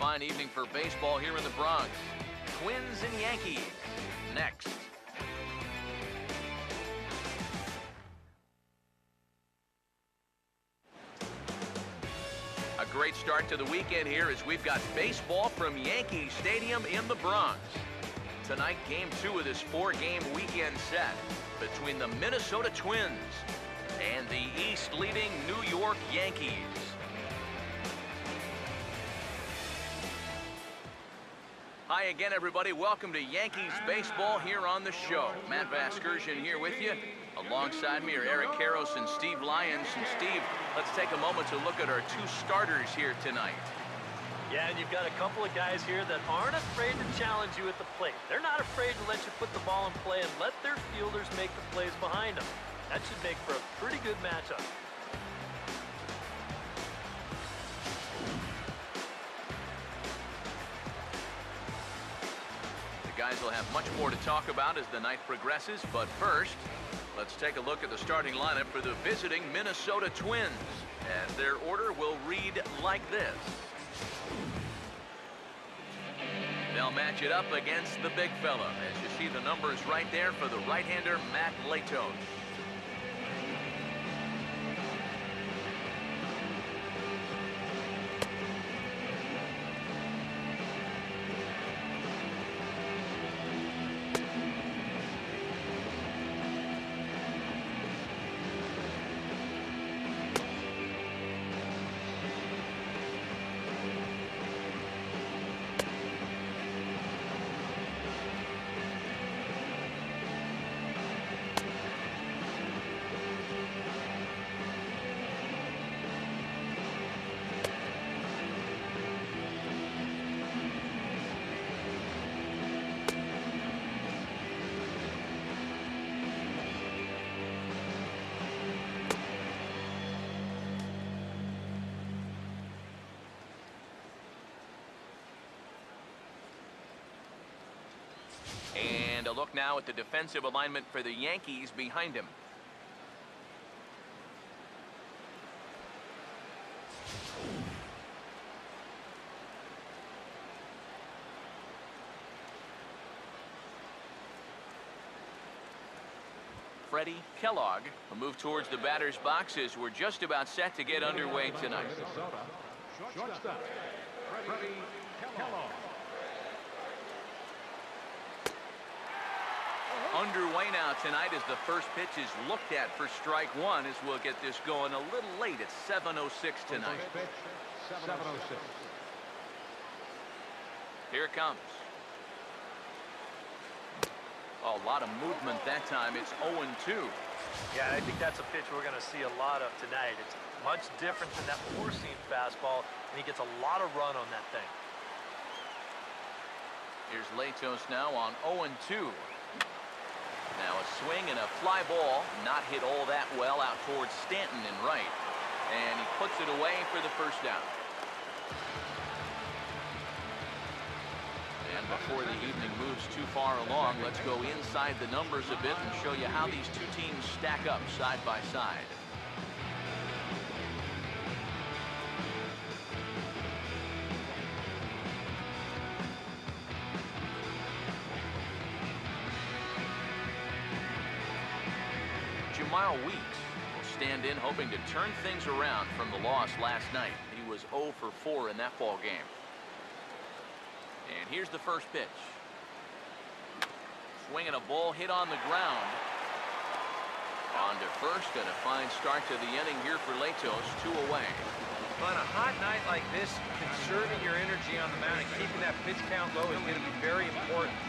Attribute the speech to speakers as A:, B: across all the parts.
A: fine evening for baseball here in the Bronx. Twins and Yankees. Next. A great start to the weekend here as we've got baseball from Yankee Stadium in the Bronx. Tonight, Game 2 of this 4-game weekend set between the Minnesota Twins and the East-leading New York Yankees. Hi again, everybody. Welcome to Yankees baseball here on the show. Matt Vasgersian here with you. Alongside me are Eric Karros and Steve Lyons. And Steve, let's take a moment to look at our two starters here tonight.
B: Yeah, and you've got a couple of guys here that aren't afraid to challenge you at the plate. They're not afraid to let you put the ball in play and let their fielders make the plays behind them. That should make for a pretty good matchup.
A: The guys will have much more to talk about as the night progresses, but first, let's take a look at the starting lineup for the visiting Minnesota Twins. And their order will read like this. They'll match it up against the big fella. As you see the numbers right there for the right-hander, Matt Latos. And a look now at the defensive alignment for the Yankees behind him. Freddie Kellogg will move towards the batter's box as we're just about set to get underway tonight.
C: Shortstop, Freddie Kellogg.
A: Underway now tonight as the first pitch is looked at for strike one as we'll get this going a little late at 7:06 tonight.
C: Pitch, 7:06.
A: Here it comes. Oh, a lot of movement that time. It's 0-2.
B: Yeah, I think that's a pitch we're going to see a lot of tonight. It's much different than that four-seam fastball, and he gets a lot of run on that thing.
A: Here's Latos now on 0-2. Now a swing and a fly ball, not hit all that well out towards Stanton in right. And he puts it away for the first down. And before the evening moves too far along, let's go inside the numbers a bit and show you how these two teams stack up side by side. Jamal Weeks will stand in hoping to turn things around from the loss last night. He was 0 for 4 in that ball game. And here's the first pitch. Swinging a ball hit on the ground. On to first, and a fine start to the inning here for Latos, 2 away.
D: On a hot night like this, conserving your energy on the mound and keeping that pitch count low is going to be very important.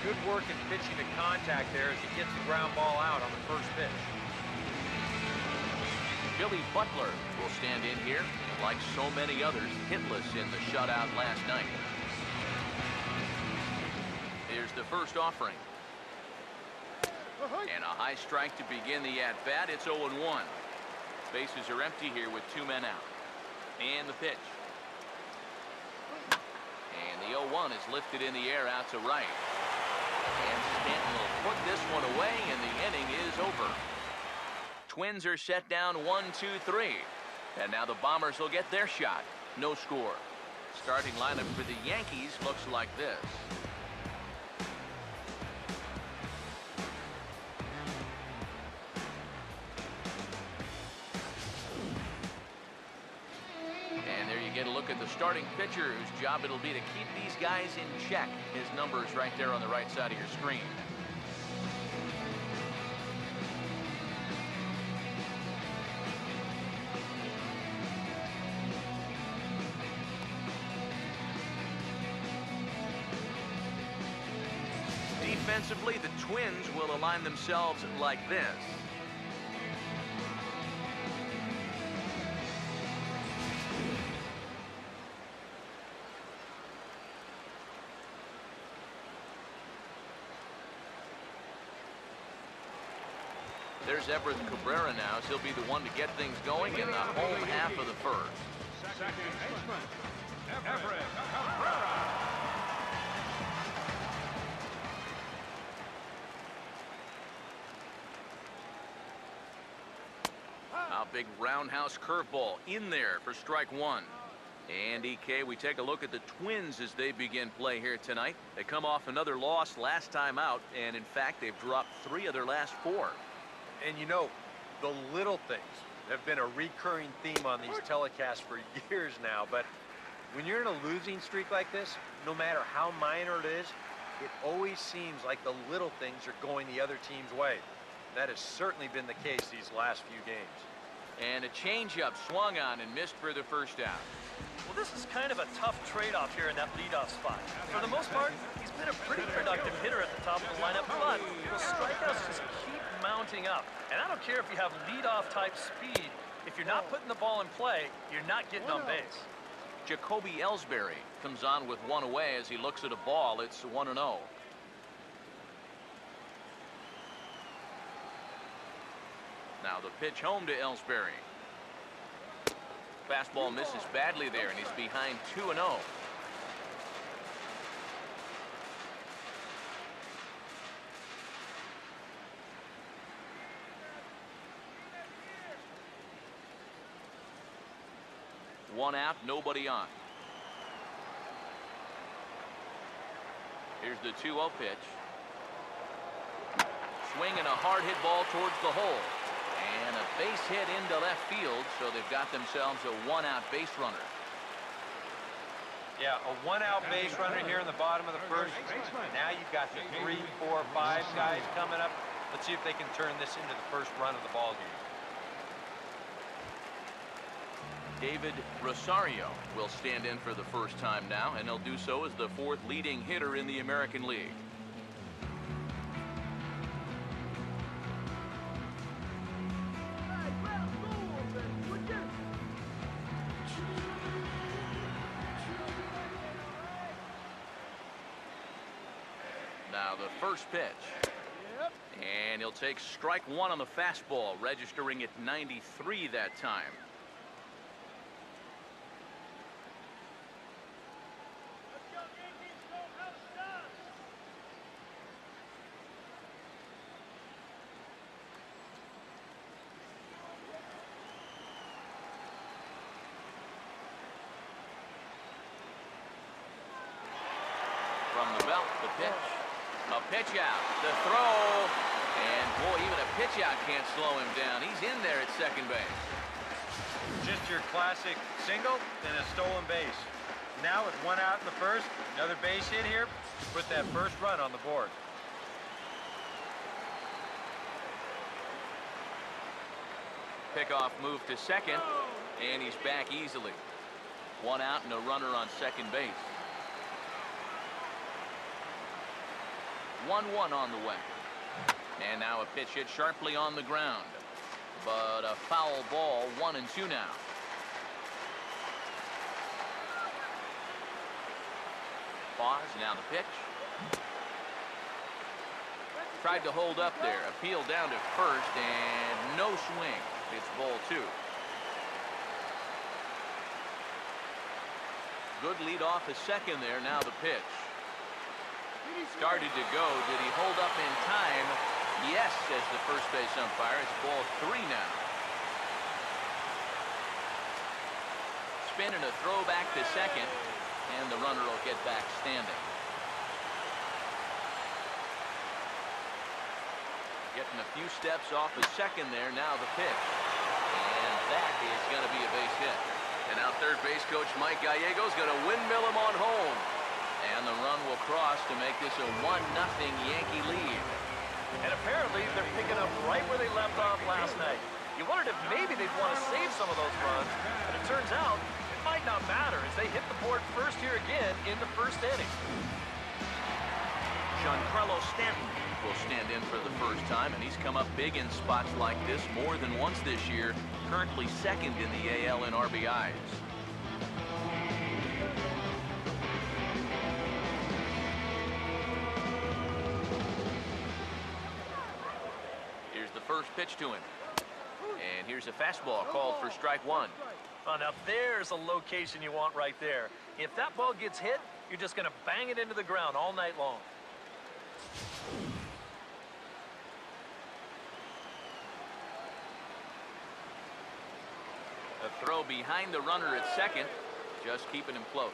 D: Good work in pitching to contact there as he gets the ground ball out on the first pitch.
A: Billy Butler will stand in here, like so many others, hitless in the shutout last night. Here's the first offering. And a high strike to begin the at-bat. It's 0-1. Bases are empty here with 2 men out. And the pitch. And the 0-1 is lifted in the air out to right. And Stanton will put this one away, and the inning is over. Twins are set down 1-2-3. And now the Bombers will get their shot. No score. Starting lineup for the Yankees looks like this. And there you get a look at the starting pitcher, whose job it'll be to keep these guys in check. His number's right there on the right side of your screen. Defensively, the Twins will align themselves like this. There's Everett Cabrera now, as he'll be the one to get things going in the home half of the first.
C: Second baseman, Everett Cabrera.
A: A big roundhouse curveball in there for strike one. And EK, we take a look at the Twins as they begin play here tonight. They come off another loss last time out, and in fact, they've dropped 3 of their last 4.
D: And you know, the little things have been a recurring theme on these telecasts for years now. But when you're in a losing streak like this, no matter how minor it is, it always seems like the little things are going the other team's way. That has certainly been the case these last few games.
A: And a changeup swung on and missed for the first out.
B: Well, this is kind of a tough trade-off here in that leadoff spot. For the most part, he's been a pretty productive hitter at the top of the lineup, but the strikeouts just keep mounting up. And I don't care if you have leadoff type speed. If you're not putting the ball in play, you're not getting on base.
A: Jacoby Ellsbury comes on with 1 away as he looks at a ball. It's 1-0. Now the pitch home to Ellsbury. Fastball misses badly there, and he's behind 2-0. One out, nobody on. Here's the 2-0 pitch. Swinging a hard hit ball towards the hole. And a base hit into left field, so they've got themselves a 1-out base runner.
D: Yeah, a 1-out base runner here in the bottom of the first. Now you've got the 3, 4, 5 guys coming up. Let's see if they can turn this into the first run of the ball game.
A: David Rosario will stand in for the first time now, and he'll do so as the 4th leading hitter in the American League. Now the first pitch. And he'll take strike 1 on the fastball, registering at 93 that time. From the belt, the pitch. A pitch out, the throw, and boy, even a pitch out can't slow him down. He's in there at second base.
D: Just your classic single and a stolen base. Now with 1 out in the first, another base hit here, put that first run on the board.
A: Pickoff move to second, and he's back easily. 1 out and a runner on second base. 1-1 on the way. And now a pitch hit sharply on the ground. But a foul ball, 1-2 now. Pause, now the pitch. Tried to hold up there, appealed down to first, and no swing. It's ball 2. Good lead off at second there, now the pitch. Started to go. Did he hold up in time? Yes, says the first base umpire. It's ball 3 now. Spin and a throw back to second. And the runner will get back standing. Getting a few steps off the second there. Now the pitch. And that is going to be a base hit. And now third base coach Mike Gallego is going to windmill him on home. And the run will cross to make this a 1-0 Yankee lead.
B: And apparently they're picking up right where they left off last night. You wondered if maybe they'd want to save some of those runs, but it turns out it might not matter as they hit the board first here again in the first inning.
A: Giancarlo Stanton will stand in for the first time, and he's come up big in spots like this more than once this year, currently second in the AL in RBIs. Here's the first pitch to him. And here's a fastball called for strike one.
B: Oh, now there's a location you want right there. If that ball gets hit, you're just going to bang it into the ground all night long.
A: A throw behind the runner at second, just keeping him close.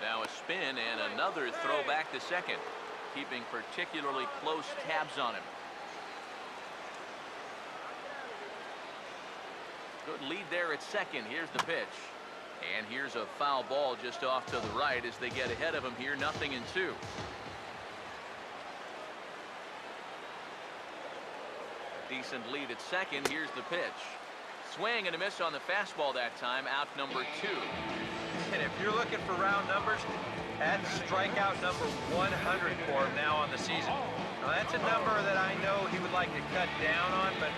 A: Now a spin and another throw back to second, keeping particularly close tabs on him. Good lead there at second. Here's the pitch. And here's a foul ball just off to the right as they get ahead of him here, 0-2. Decent lead at second. Here's the pitch. Swing and a miss on the fastball that time. Out number 2.
D: And if you're looking for round numbers, that's strikeout number 100 for him now on the season. Now that's a number that I know he would like to cut down on, but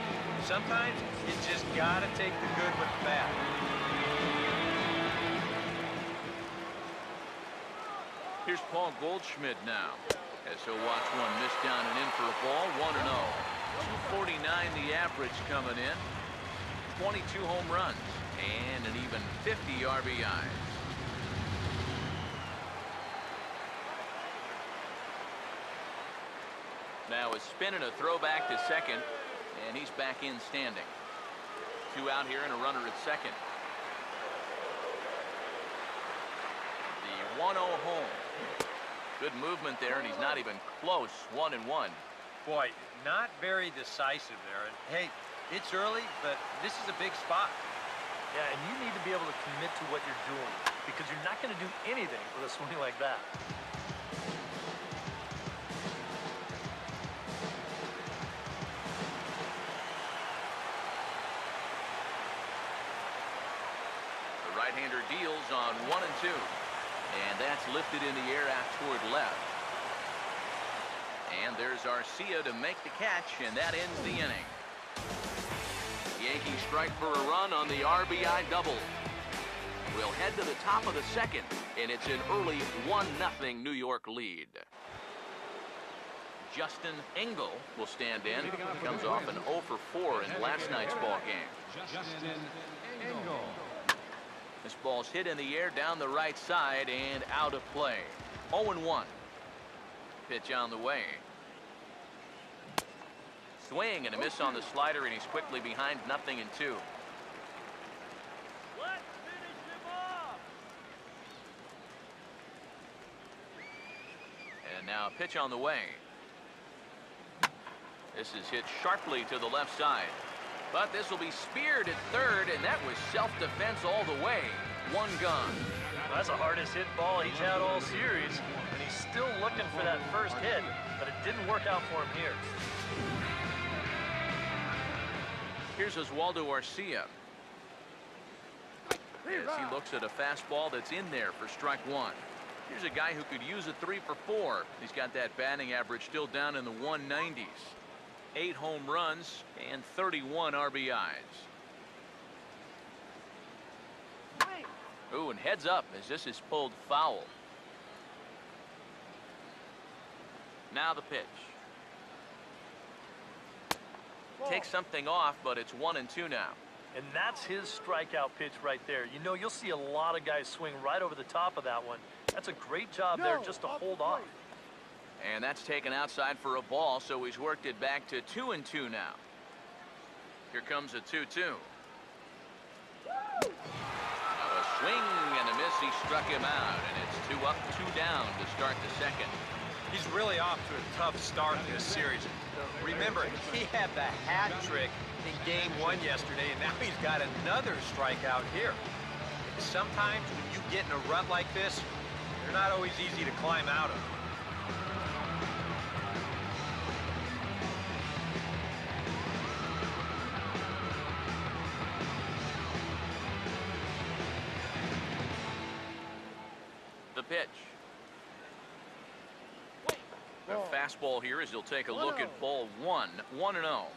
D: sometimes you just got to take the good with the bad.
A: Here's Paul Goldschmidt now, as he'll watch one miss down and in for a ball. 1-0. 249 the average coming in. 22 home runs and an even 50 RBIs. Now a spin and a throw back to second, and he's back in standing. 2 out here and a runner at second. The 1-0 home. Good movement there, and he's not even close. 1-1.
D: Boy, not very decisive there. And hey, it's early, but this is a big spot.
B: Yeah, and you need to be able to commit to what you're doing because you're not going to do anything with a swing like that.
A: The right-hander deals on 1 and 2. And that's lifted in the air out toward left. And there's Arcia to make the catch, and that ends the inning. Yankees strike for a run on the RBI double. We'll head to the top of the second, and it's an early 1-0 New York lead. Justin Engel will stand in. He comes off an 0 for 4 in last night's ball game.
C: Justin Engel.
A: This ball's hit in the air down the right side and out of play. 0-1. Pitch on the way. Swing and a miss on the slider, and he's quickly behind 0-2.
B: Let's finish him off.
A: And now a pitch on the way. This is hit sharply to the left side. But this will be speared at third, and that was self-defense all the way. 1 gone.
B: That's the hardest hit ball he's had all series, and he's still looking for that first hit, but it didn't work out for him here.
A: Here's Oswaldo Arcia. As he looks at a fastball that's in there for strike 1. Here's a guy who could use a 3 for 4. He's got that batting average still down in the 190s. 8 home runs and 31 RBIs. Ooh, and heads up as this is pulled foul. Now the pitch. Takes something off, but it's 1-2 now.
B: And that's his strikeout pitch right there. You know, you'll see a lot of guys swing right over the top of that one. That's a great job there just to hold off.
A: And that's taken outside for a ball, so he's worked it back to 2-2 now. Here comes a 2-2. Now a swing and a miss. He struck him out, and it's 2 up, 2 down to start the second.
D: He's really off to a tough start in this series. Remember, he had the hat trick in Game 1 yesterday, and now he's got another strikeout here. Sometimes when you get in a rut like this, they're not always easy to climb out of.
A: The pitch. A fastball here as he'll take a look at ball 1, 1-0.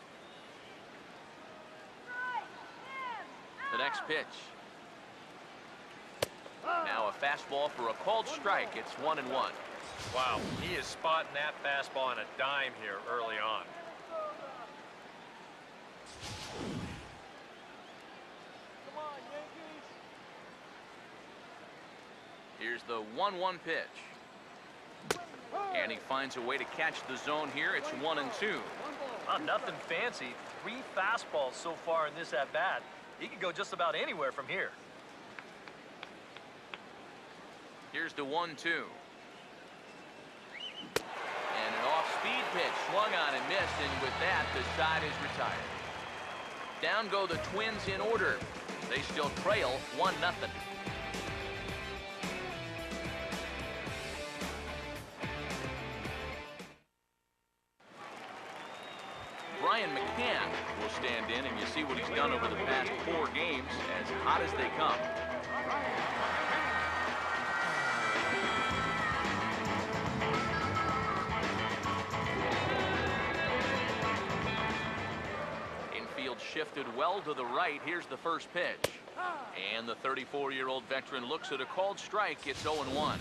A: The next pitch. Now a fastball for a called strike. It's 1-1.
D: Wow, he is spotting that fastball on a dime here early on.
B: Come on, Yankees.
A: Here's the 1-1 pitch. And he finds a way to catch the zone here. It's 1-2.
B: Nothing fancy. 3 fastballs so far in this at-bat. He could go just about anywhere from here.
A: Here's the 1-2. And an off-speed pitch swung on and missed, and with that, the side is retired. Down go the Twins in order. They still trail 1-0. Brian McCann will stand in, and you see what he's done over the past 4 games, as hot as they come. Infield shifted well to the right. Here's the first pitch. And the 34-year-old veteran looks at a called strike. It's 0-1.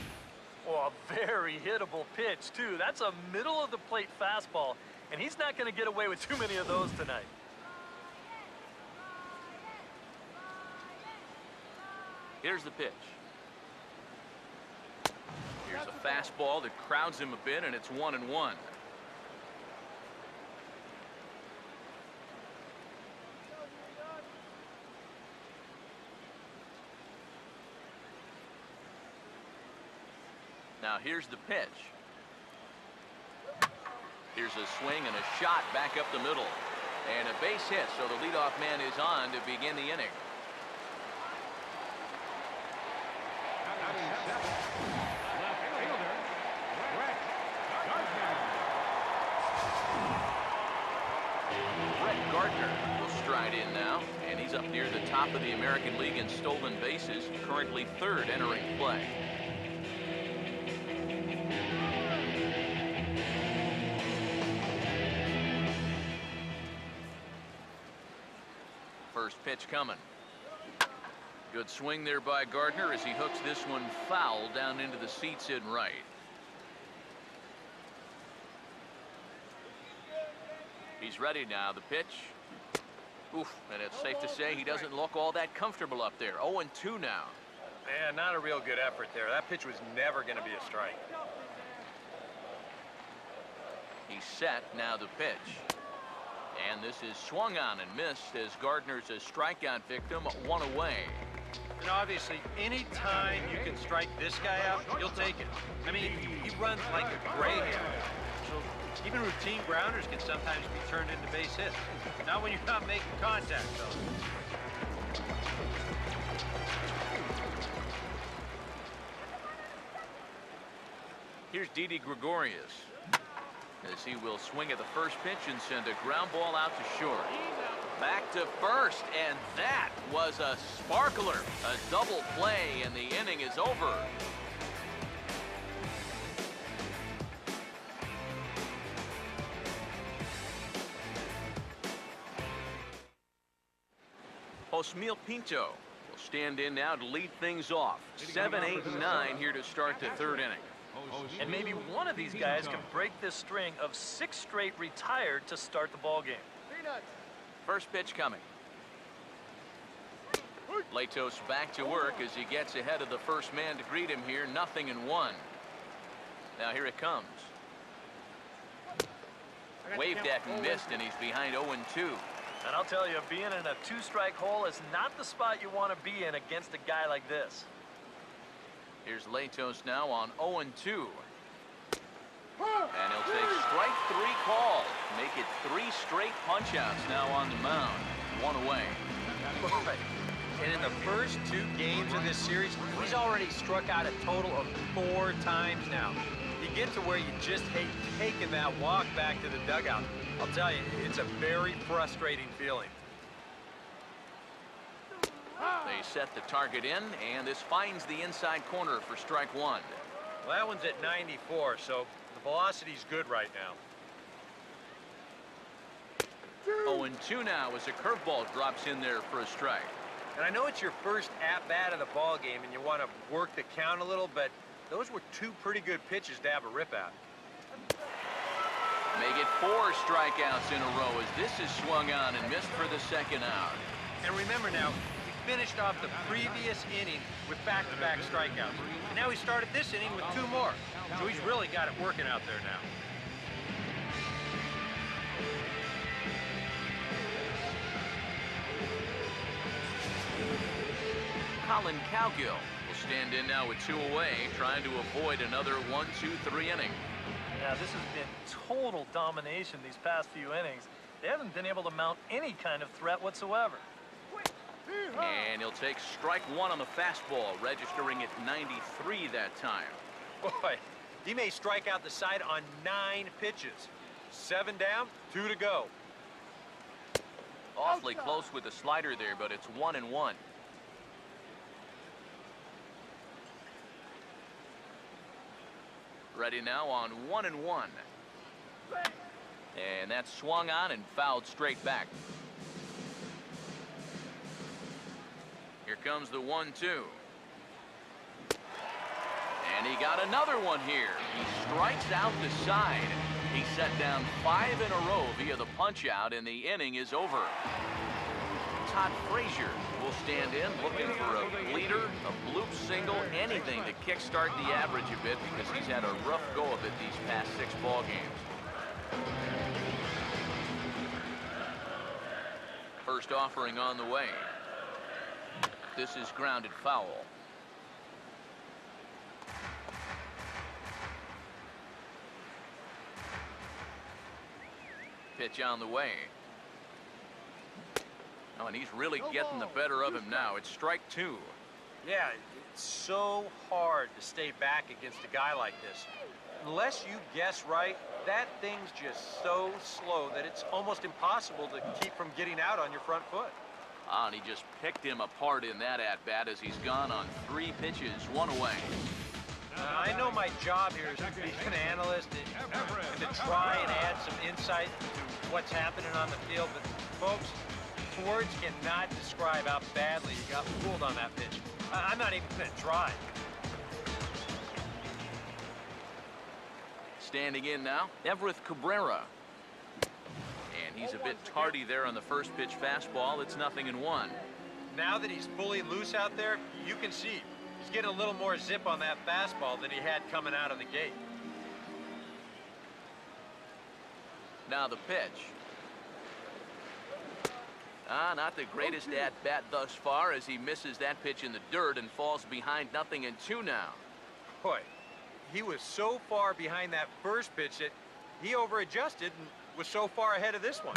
B: Oh, a very hittable pitch, too. That's a middle-of-the-plate fastball, and he's not going to get away with too many of those tonight.
A: Here's the pitch. Here's a fastball that crowds him a bit, and it's 1-1. Now here's the pitch. Here's a swing and a shot back up the middle. And a base hit, so the leadoff man is on to begin the inning. Brett Gardner will stride in now, and he's up near the top of the American League in stolen bases, currently 3rd entering play. First pitch coming. Good swing there by Gardner as he hooks this one foul down into the seats in right. He's ready now. The pitch. Oof, and it's safe to say he doesn't look all that comfortable up there. 0-2 now.
D: Man, not a real good effort there. That pitch was never going to be a strike.
A: He's set. Now the pitch. And this is swung on and missed as Gardner's a strikeout victim, 1 away.
D: And obviously, any time you can strike this guy out, you'll take it. I mean, he runs like a greyhound. So even routine grounders can sometimes be turned into base hits. Not when you're not making contact, though.
A: Here's Didi Gregorius, as he will swing at the first pitch and send a ground ball out to short. Back to first, and that was a sparkler. A double play, and the inning is over. Osmeal Pinto will stand in now to lead things off. 7, 8, and 9 here to start the 3rd inning.
B: And maybe one of these guys can break this string of 6 straight retired to start the ball game.
A: First pitch coming. Latos back to work as he gets ahead of the first man to greet him here. 0-1. Now here it comes. Waved at and missed, and he's behind 0-2.
B: And I'll tell you, being in a two-strike hole is not the spot you want to be in against a guy like this.
A: Here's Latos now on 0-2. And he'll take strike 3 call. Make it 3 straight punch-outs now on the mound. 1 away.
D: And in the first 2 games of this series, he's already struck out a total of 4 times now. You get to where you just hate taking that walk back to the dugout. I'll tell you, it's a very frustrating feeling.
A: They set the target in, and this finds the inside corner for strike 1.
D: Well, that one's at 94, so the velocity's good right now.
A: 0-2 now as a curveball drops in there for a strike.
D: And I know it's your first at-bat of the ball game and you want to work the count a little, but those were 2 pretty good pitches to have a rip at.
A: Make it 4 strikeouts in a row as this is swung on and missed for the second out.
D: And remember now, he finished off the previous inning with back-to-back strikeouts. And now he started this inning with 2 more. So he's really got it working out there now.
A: Colin Cowgill will stand in now with 2 away, trying to avoid another 1-2-3 inning.
B: Yeah, this has been total domination these past few innings. They haven't been able to mount any kind of threat whatsoever.
A: And he'll take strike 1 on the fastball, registering at 93 that time.
D: Boy, he may strike out the side on 9 pitches. 7 down, 2 to go.
A: Awfully close with the slider there, but it's 1-1. Ready now on 1-1. And that's swung on and fouled straight back. Here comes the 1-2. And he got another one here. He strikes out the side. He set down 5 in a row via the punch-out, and the inning is over. Todd Frazier will stand in looking for a bleeder, a bloop single, anything to kickstart the average a bit because he's had a rough go of it these past 6 ball games. First offering on the way. This is grounded foul. Pitch on the way. Oh, and he's really getting the better of him now. It's strike 2.
D: Yeah, it's so hard to stay back against a guy like this. Unless you guess right, that thing's just so slow that it's almost impossible to keep from getting out on your front foot.
A: Ah, and he just picked him apart in that at-bat as he's gone on 3 pitches, 1 away.
D: I know my job here is to be an analyst and to try and add some insight to what's happening on the field, but folks, words cannot describe how badly you got fooled on that pitch. I'm not even going to try.
A: Standing in now, Everett Cabrera. And he's a bit tardy there on the first pitch fastball. It's 0-1.
D: Now that he's fully loose out there, you can see he's getting a little more zip on that fastball than he had coming out of the gate.
A: Now the pitch. Not the greatest at-bat thus far as he misses that pitch in the dirt and falls behind 0-2 now.
D: Boy, he was so far behind that first pitch that he over-adjusted and was so far ahead of this one.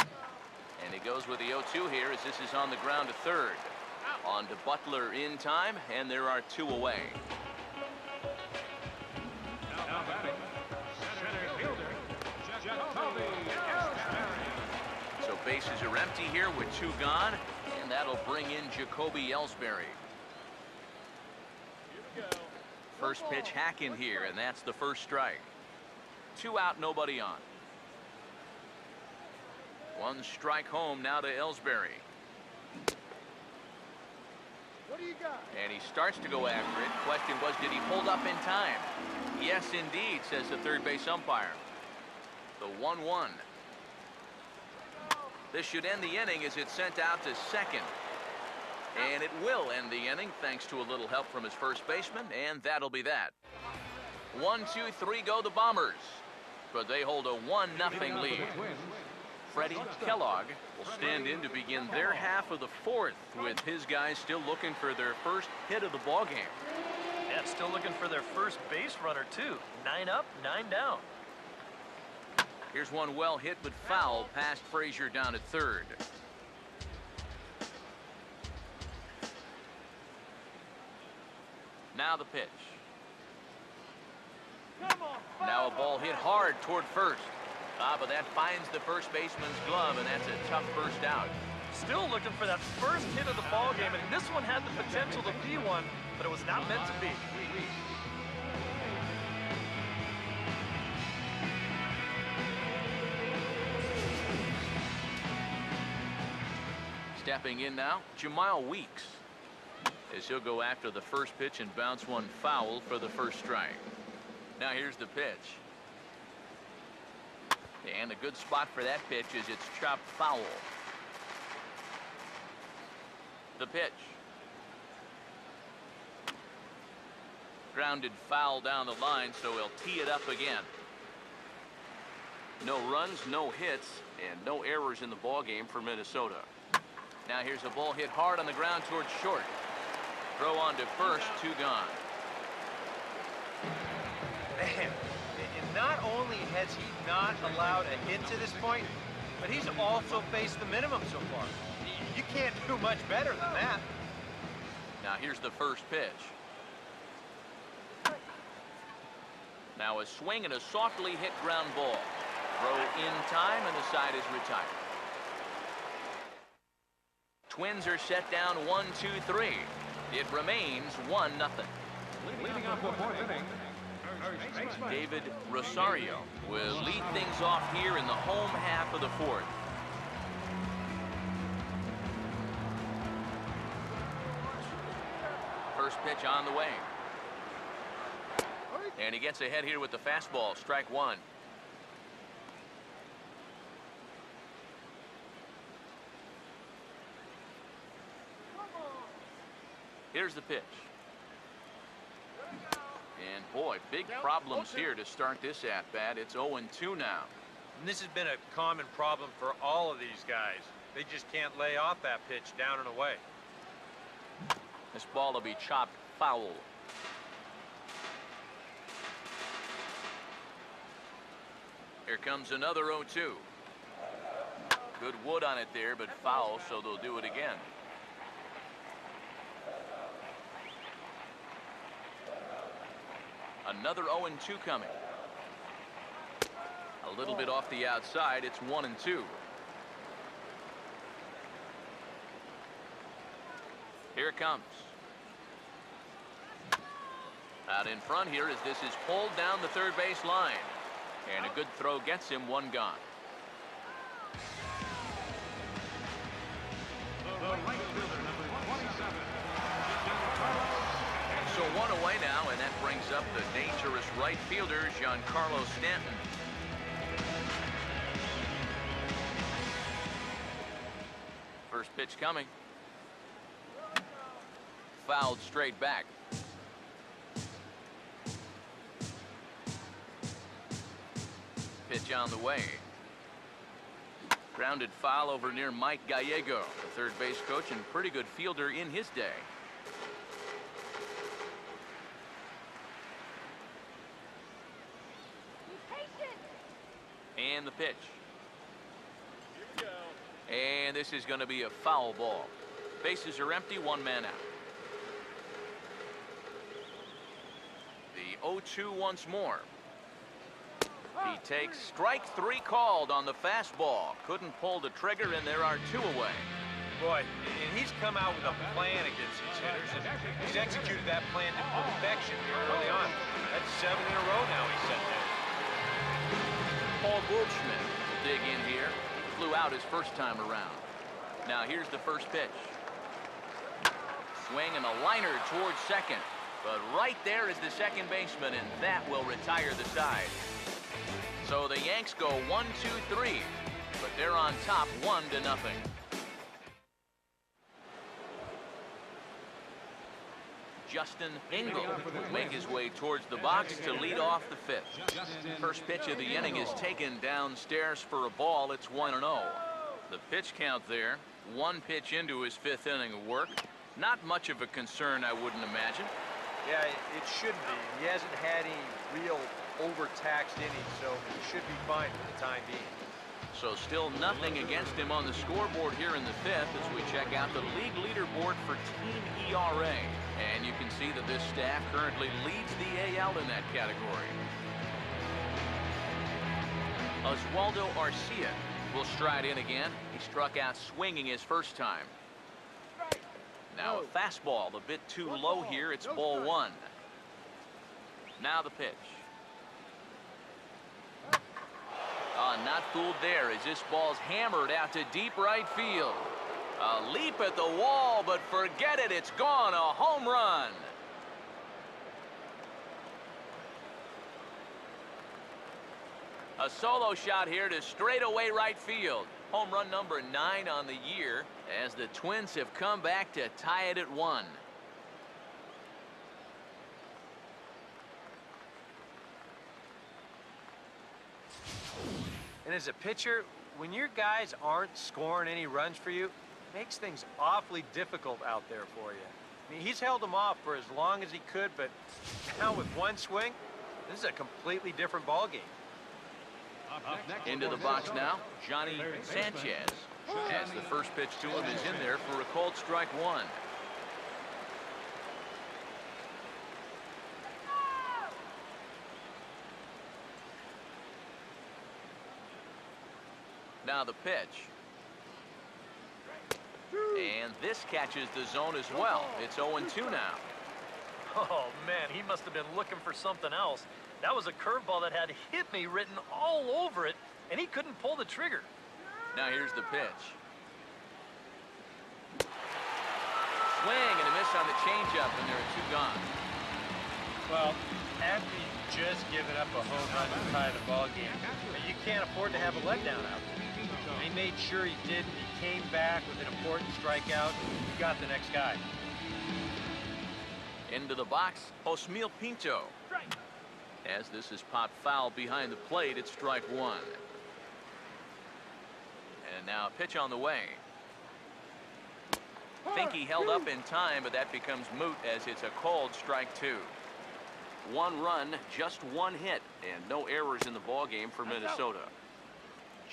A: And he goes with the 0-2 here as this is on the ground to third. On to Butler in time, and there are 2 away.
C: Now batting, center fielder, Jacoby Ellsbury.
A: So bases are empty here with 2 gone, and that'll bring in Jacoby Ellsbury. First pitch hack in here, and that's the first strike. 2 out, nobody on. 1 strike home now to Ellsbury.
C: What do you got?
A: And he starts to go after it. Question was, did he hold up in time? Yes, indeed, says the third base umpire. The 1-1. This should end the inning as it's sent out to second. And it will end the inning thanks to a little help from his first baseman, and that'll be that. 1, 2, 3 go the Bombers, but they hold a 1-0 lead. Freddie Kellogg will stand in to begin their half of the fourth, with his guys still looking for their first hit of the ball game.
B: Yeah, still looking for their first base runner, too. 9 up, 9 down.
A: Here's one well hit but foul past Frazier down at third. Now the pitch. Now a ball hit hard toward first. But that finds the first baseman's glove, and that's a tough first out.
B: Still looking for that first hit of the ball game, and this one had the potential to be one, but it was not meant to be.
A: Stepping in now, Jamal Weeks, as he'll go after the first pitch and bounce one foul for the first strike. Now here's the pitch. And a good spot for that pitch is it's chopped foul. The pitch. Grounded foul down the line, so he'll tee it up again. No runs, no hits, and no errors in the ball game for Minnesota. Now here's a ball hit hard on the ground towards short. Throw on to first, 2 gone.
D: Man, and not only has he not allowed a hit to this point, but he's also faced the minimum so far. You can't do much better than that.
A: Now here's the first pitch. Now a swing and a softly hit ground ball. Throw in time, and the side is retired. Twins are set down 1-2-3. It remains 1-0.
C: Leading off the fourth inning, first baseman
A: David Rosario will lead things off here in the home half of the fourth. First pitch on the way. And he gets ahead here with the fastball, strike 1. Here's the pitch. And boy, big problems here to start this at-bat. It's 0-2 now.
D: And this has been a common problem for all of these guys. They just can't lay off that pitch down and away.
A: This ball will be chopped foul. Here comes another 0-2. Good wood on it there, but foul, so they'll do it again. Another 0-2 coming. A little bit off the outside. It's 1-2. Here it comes. Out in front here as this is pulled down the third base line. And a good throw gets him, 1 gone.
C: the right fielder, number 27.
A: So 1 away now, and that brings up the dangerous right fielder, Giancarlo Stanton. First pitch coming. Fouled straight back. Pitch on the way. Grounded foul over near Mike Gallego, the third base coach and pretty good fielder in his day. And the pitch. And this is going to be a foul ball. Bases are empty, 1 man out. The 0-2 once more. He takes strike 3 called on the fastball. Couldn't pull the trigger, and there are 2 away.
D: Boy, and he's come out with a plan against these hitters, and he's executed that plan to perfection here early on. That's 7 in a row now he's set there.
A: Paul Goldschmidt will dig in here. Flew out his first time around. Now here's the first pitch. Swing and a liner towards second. But right there is the second baseman, and that will retire the side. So the Yanks go 1-2-3, but they're on top 1-0. Justin Engel will make his way towards the box to lead off the fifth. First pitch of the inning is taken downstairs for a ball. It's 1-0. The pitch count there, one pitch into his fifth inning of work. Not much of a concern, I wouldn't imagine.
D: Yeah, it shouldn't be. He hasn't had any real overtaxed innings, so he should be fine for the time being.
A: So still nothing against him on the scoreboard here in the fifth as we check out the league leaderboard for team ERA. And you can see that this staff currently leads the AL in that category. Oswaldo Arcia will stride in again. He struck out swinging his first time. Now a fastball a bit too low here. It's ball one. Now the pitch. Not fooled there as this ball's hammered out to deep right field. A leap at the wall, but forget it. It's gone. A home run. A solo shot here to straightaway right field. Home run number 9 on the year as the Twins have come back to tie it at 1.
D: And as a pitcher, when your guys aren't scoring any runs for you, it makes things awfully difficult out there for you. I mean, he's held them off for as long as he could, but now with one swing, this is a completely different ballgame.
A: Into the box now, Johnny Sanchez. As the first pitch to him is in there for a called strike one. Now the pitch. And this catches the zone as well. It's 0-2 now.
B: Oh, man, he must have been looking for something else. That was a curveball that had "hit me" written all over it, and he couldn't pull the trigger.
A: Now here's the pitch. Swing and a miss on the changeup, and there are 2 gone.
D: Well, after you've just given up a home run to tie the ballgame, you can't afford to have a letdown out there. He made sure he did. He came back with an important strikeout. He got the next guy.
A: Into the box, Osmeal Pinto. As this is popped foul behind the plate, it's strike one. And now a pitch on the way. Think he held up in time, but that becomes moot as it's a called strike two. 1 run, just 1 hit, and no errors in the ball game for Minnesota.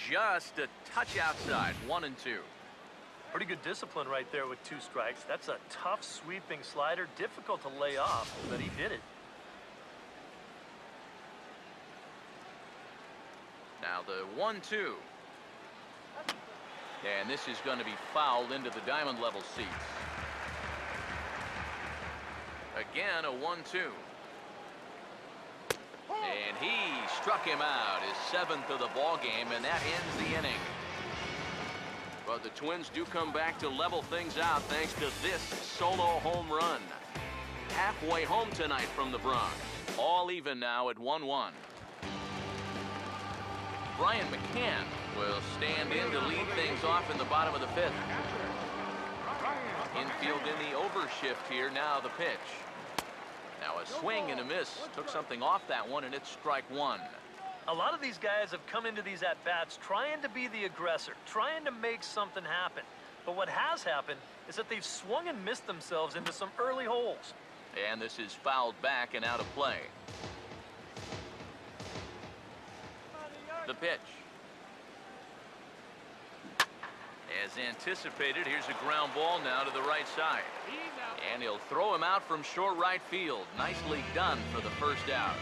A: Just a touch outside, 1-2.
B: Pretty good discipline right there with 2 strikes. That's a tough sweeping slider, difficult to lay off, but he did it.
A: Now the 1-2. And this is going to be fouled into the diamond level seats. Again, a 1-2. And he struck him out, his 7th of the ball game, and that ends the inning. But the Twins do come back to level things out thanks to this solo home run. Halfway home tonight from the Bronx. All even now at 1-1. Brian McCann will stand in to lead things off in the bottom of the 5th. Infield in the overshift here. Now the pitch. Now a swing and a miss. Took something off that one, and it's strike one.
B: A lot of these guys have come into these at-bats trying to be the aggressor, trying to make something happen. But what has happened is that they've swung and missed themselves into some early holes.
A: And this is fouled back and out of play. The pitch. As anticipated, here's a ground ball now to the right side. And he'll throw him out from short right field. Nicely done for the first out.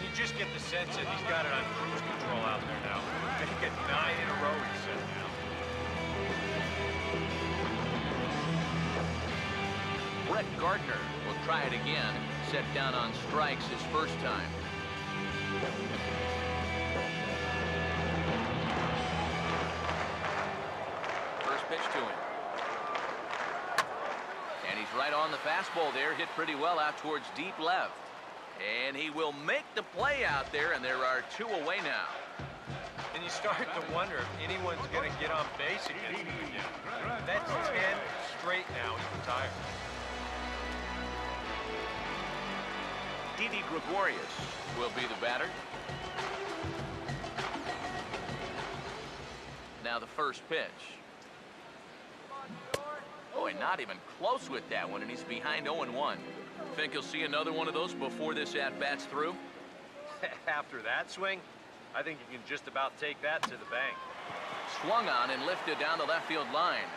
D: You just get the sense that he's got it on cruise control out there now. I think it's 9 in a row, he said now.
A: Brett Gardner will try it again. Set down on strikes his first time. First pitch to him. And he's right on the fastball there. Hit pretty well out towards deep left. And he will make the play out there, and there are 2 away now.
D: And you start to wonder if anyone's going to get on base against him again. That's 10 straight now he's retired.
A: Didi Gregorius will be the batter. Now the first pitch. Boy, not even close with that one, and he's behind 0-1. Think he'll see another one of those before this at-bat's through?
D: After that swing, I think you can just about take that to the bank.
A: Swung on and lifted down the left field line.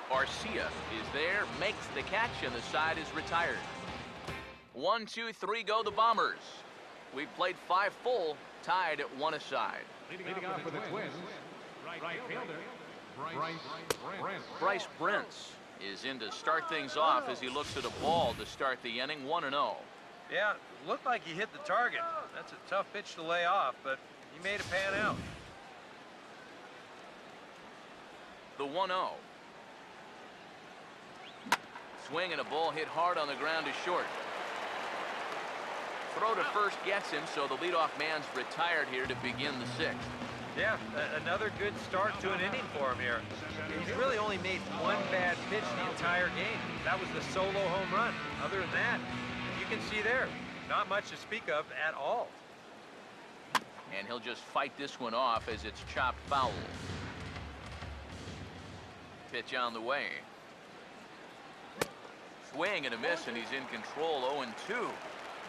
A: Garcia is there, makes the catch, and the side is retired. 1, 2, 3 go the Bombers. We've played 5 full, tied at 1 aside.
C: Leading off for the Twins, right fielder,
A: Bryce Brentz is in to start things off as he looks at a ball to start the inning. 1-0.
D: Yeah, it looked like he hit the target. That's a tough pitch to lay off, but he made it pan out.
A: The 1-0. Swing and a ball hit hard on the ground to short. Throw to first gets him, so the leadoff man's retired here to begin the 6th.
D: Yeah, another good start to an inning for him here. He's really only made one bad pitch the entire game. That was the solo home run. Other than that, you can see there, not much to speak of at all.
A: And he'll just fight this one off as it's chopped foul. Pitch on the way. Swing and a miss, and he's in control. 0-2.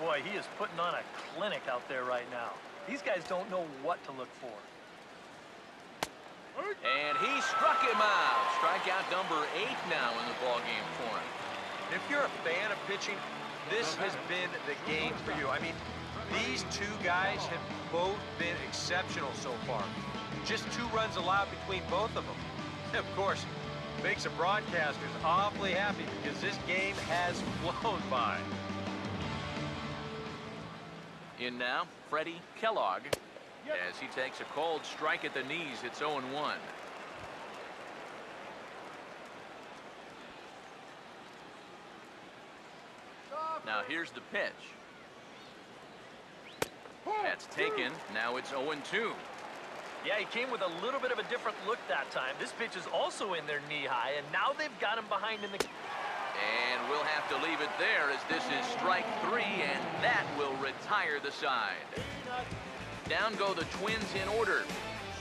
B: Boy, he is putting on a clinic out there right now. These guys don't know what to look for.
A: And he struck him out. Strikeout number 8 now in the ballgame for him.
D: If you're a fan of pitching, this has been the game for you. I mean, these two guys have both been exceptional so far. Just 2 runs allowed between both of them. Of course, makes the broadcasters awfully happy because this game has flown by.
A: In now, Freddie Kellogg, as he takes a cold strike at the knees. It's 0-1. Now here's the pitch. That's taken. Now it's 0-2.
B: Yeah, he came with a little bit of a different look that time. This pitch is also in their knee high, and now they've got him behind in the...
A: And we'll have to leave it there as this is strike 3, and that will retire the side. Down go the Twins in order.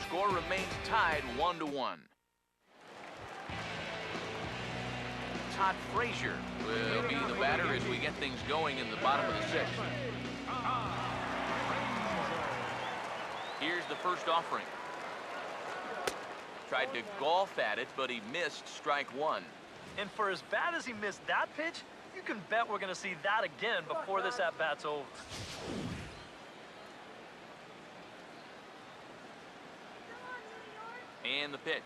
A: Score remains tied 1-1. Todd Frazier will be the batter as we get things going in the bottom of the 6th. Here's the first offering. Tried to golf at it, but he missed strike 1.
B: And for as bad as he missed that pitch, you can bet we're going to see that again before this at-bat's over.
A: And the pitch.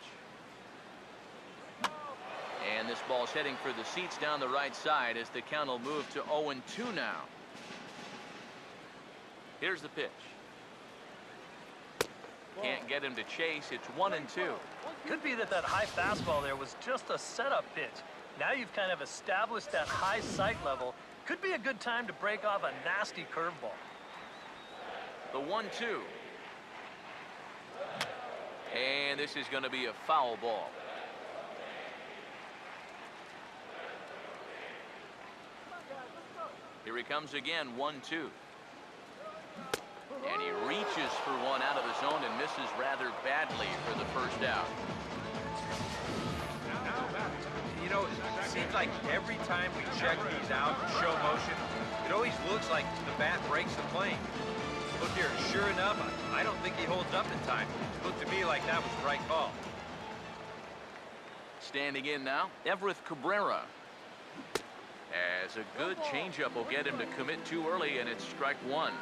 A: And this ball's heading for the seats down the right side as the count will move to 0-2 now. Here's the pitch. Can't get him to chase. It's 1-2.
B: Could be that high fastball there was just a setup pitch. Now you've kind of established that high sight level. Could be a good time to break off a nasty curveball.
A: The 1-2. And this is going to be a foul ball. Here he comes again, 1-2. And he reaches for one out of the zone and misses rather badly for the first out.
D: You know, it seems like every time we check these out in show motion, it always looks like the bat breaks the plane. Look here, sure enough, I don't think he holds up in time. It looked to me like that was the right call.
A: Standing in now, Everett Cabrera. As a good changeup will get him to commit too early, and it's strike 1.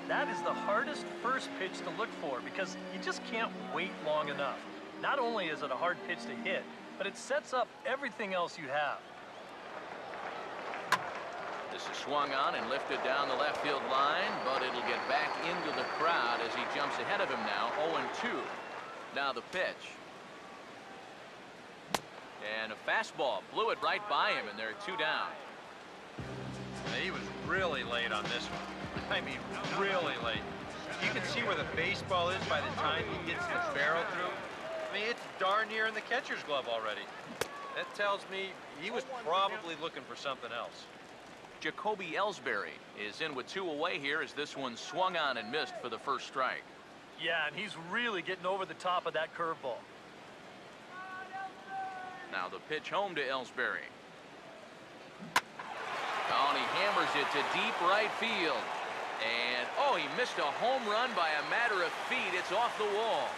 B: That is the hardest first pitch to look for because you just can't wait long enough. Not only is it a hard pitch to hit, but it sets up everything else you have.
A: This is swung on and lifted down the left field line, but it'll get back into the crowd as he jumps ahead of him now, 0-2. Now the pitch. And a fastball blew it right by him, and there are 2 down.
D: He was really late on this one. I mean, really late. You can see where the baseball is by the time he gets the barrel through. I mean, it's darn near in the catcher's glove already. That tells me he was probably looking for something else.
A: Jacoby Ellsbury is in with 2 away here as this one swung on and missed for the first strike.
B: Yeah, and he's really getting over the top of that curveball.
A: Now the pitch home to Ellsbury. Oh, and he hammers it to deep right field. And, oh, he missed a home run by a matter of feet. It's off the wall.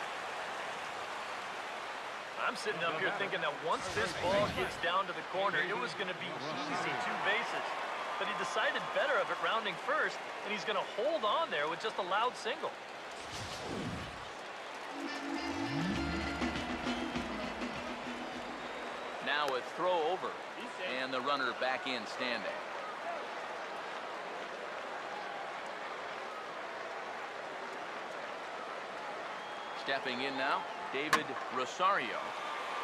B: I'm sitting up here thinking that once this ball gets down to the corner, it was going to be easy 2 bases. But he decided better of it rounding first, and he's going to hold on there with just a loud single.
A: Now a throw over, and the runner back in standing. Stepping in now, David Rosario.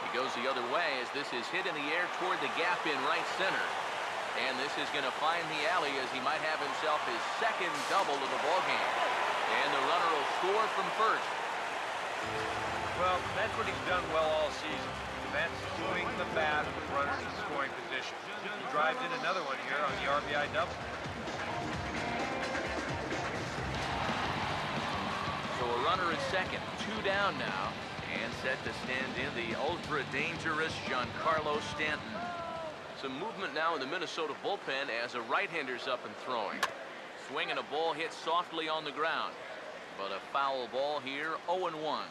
A: He goes the other way as this is hit in the air toward the gap in right center. And this is going to find the alley as he might have himself his second double of the ballgame. And the runner will score from first.
D: Well, that's what he's done well all season. That's swing the bat with runners in scoring position. He drives in another one here on the RBI double.
A: So a runner at second, 2 down now, and set to stand in the ultra-dangerous Giancarlo Stanton. Some movement now in the Minnesota bullpen as a right-hander's up and throwing. Swinging a ball hit softly on the ground, but a foul ball here, 0-1.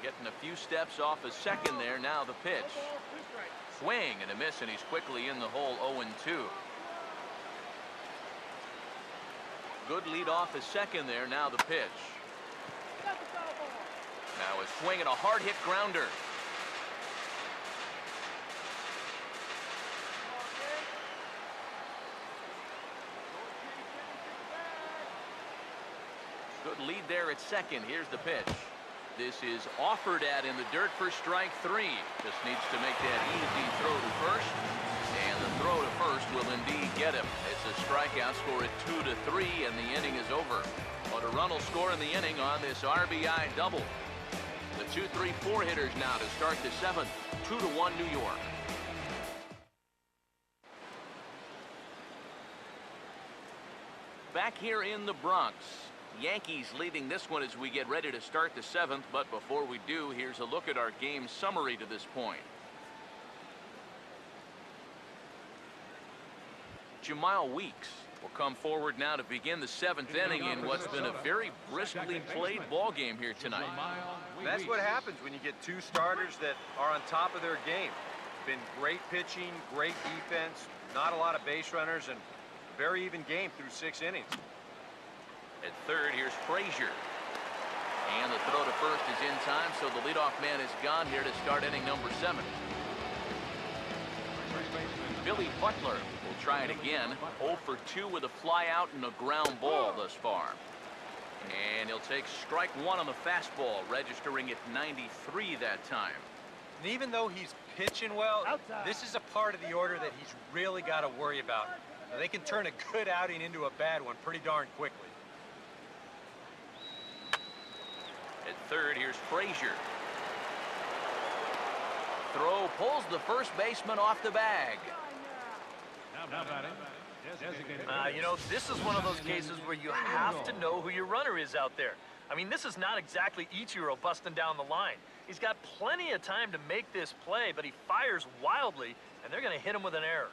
A: Getting a few steps off a second there. Now the pitch. Swing and a miss, and he's quickly in the hole, 0-2. Good lead off a second there. Now the pitch. Now a swing and a hard hit grounder. Good lead there at second. Here's the pitch. This is offered at in the dirt for strike 3. Just needs to make that easy throw to first. And the throw to first will indeed get him. It's a strikeout, score at 2-3, and the inning is over. But a run will score in the inning on this RBI double. The 2-3-4 hitters now to start the 7th. 2-1 New York. Back here in the Bronx. Yankees leading this one as we get ready to start the 7th. But before we do, here's a look at our game summary to this point. Jamal Weeks will come forward now to begin the 7th inning in what's been a very briskly played ball game here tonight.
D: That's what happens when you get 2 starters that are on top of their game. Been great pitching, great defense, not a lot of base runners, and very even game through 6 innings.
A: At third, here's Frazier. And the throw to first is in time, so the leadoff man is gone here to start inning number 7. Billy Butler will try it again. 0 for 2 with a fly out and a ground ball thus far. And he'll take strike 1 on the fastball, registering at 93 that time.
D: And even though he's pitching well, this is a part of the order that he's really got to worry about. Now, they can turn a good outing into a bad one pretty darn quickly.
A: At third, here's Frazier. Throw pulls the first baseman off the bag.
B: You know, this is one of those cases where you have to know who your runner is out there. I mean, this is not exactly Ichiro busting down the line. He's got plenty of time to make this play, but he fires wildly, and they're going to hit him with an error.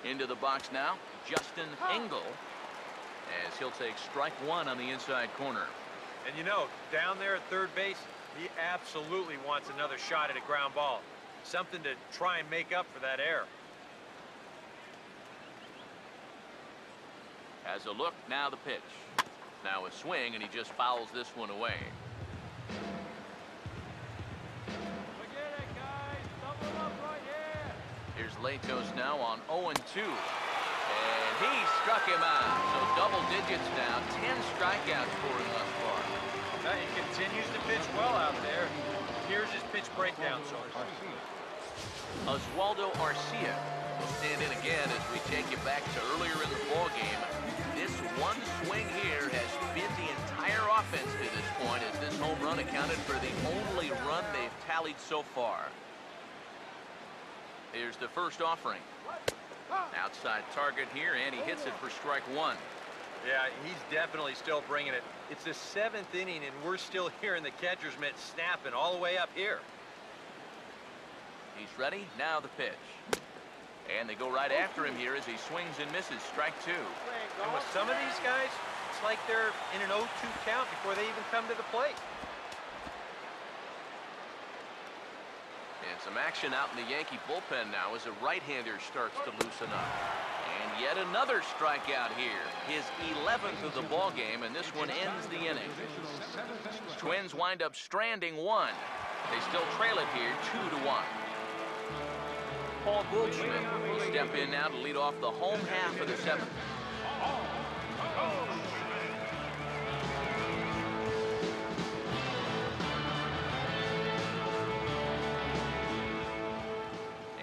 A: Into the box now, Justin Engel, as he'll take strike 1 on the inside corner.
D: And you know, down there at third base, he absolutely wants another shot at a ground ball. Something to try and make up for that error.
A: As a look, now the pitch. Now a swing, and he just fouls this one away. Here's Latos now on 0-2. And he struck him out. So double digits now. 10 strikeouts for him thus far.
D: Now he continues to pitch well out there. Here's his pitch breakdown. So
A: Oswaldo Arcia Stand in again as we take you back to earlier in the ball game. This one swing here has been the entire offense to this point, as this home run accounted for the only run they've tallied so far. Here's the first offering. Outside target here, and he hits it for strike one.
D: Yeah, he's definitely still bringing it. It's the 7th inning, and we're still hearing the catcher's mitt snapping all the way up here.
A: He's ready. Now the pitch. And they go right after him here as he swings and misses. Strike two.
D: And with some of these guys, it's like they're in an 0-2 count before they even come to the plate.
A: And some action out in the Yankee bullpen now as a right-hander starts to loosen up. And yet another strikeout here. His 11th of the ball game, and this one ends the inning. Twins wind up stranding one. They still trail it here 2-1. Paul Goldschmidt will step in now to lead off the home half of the 7th.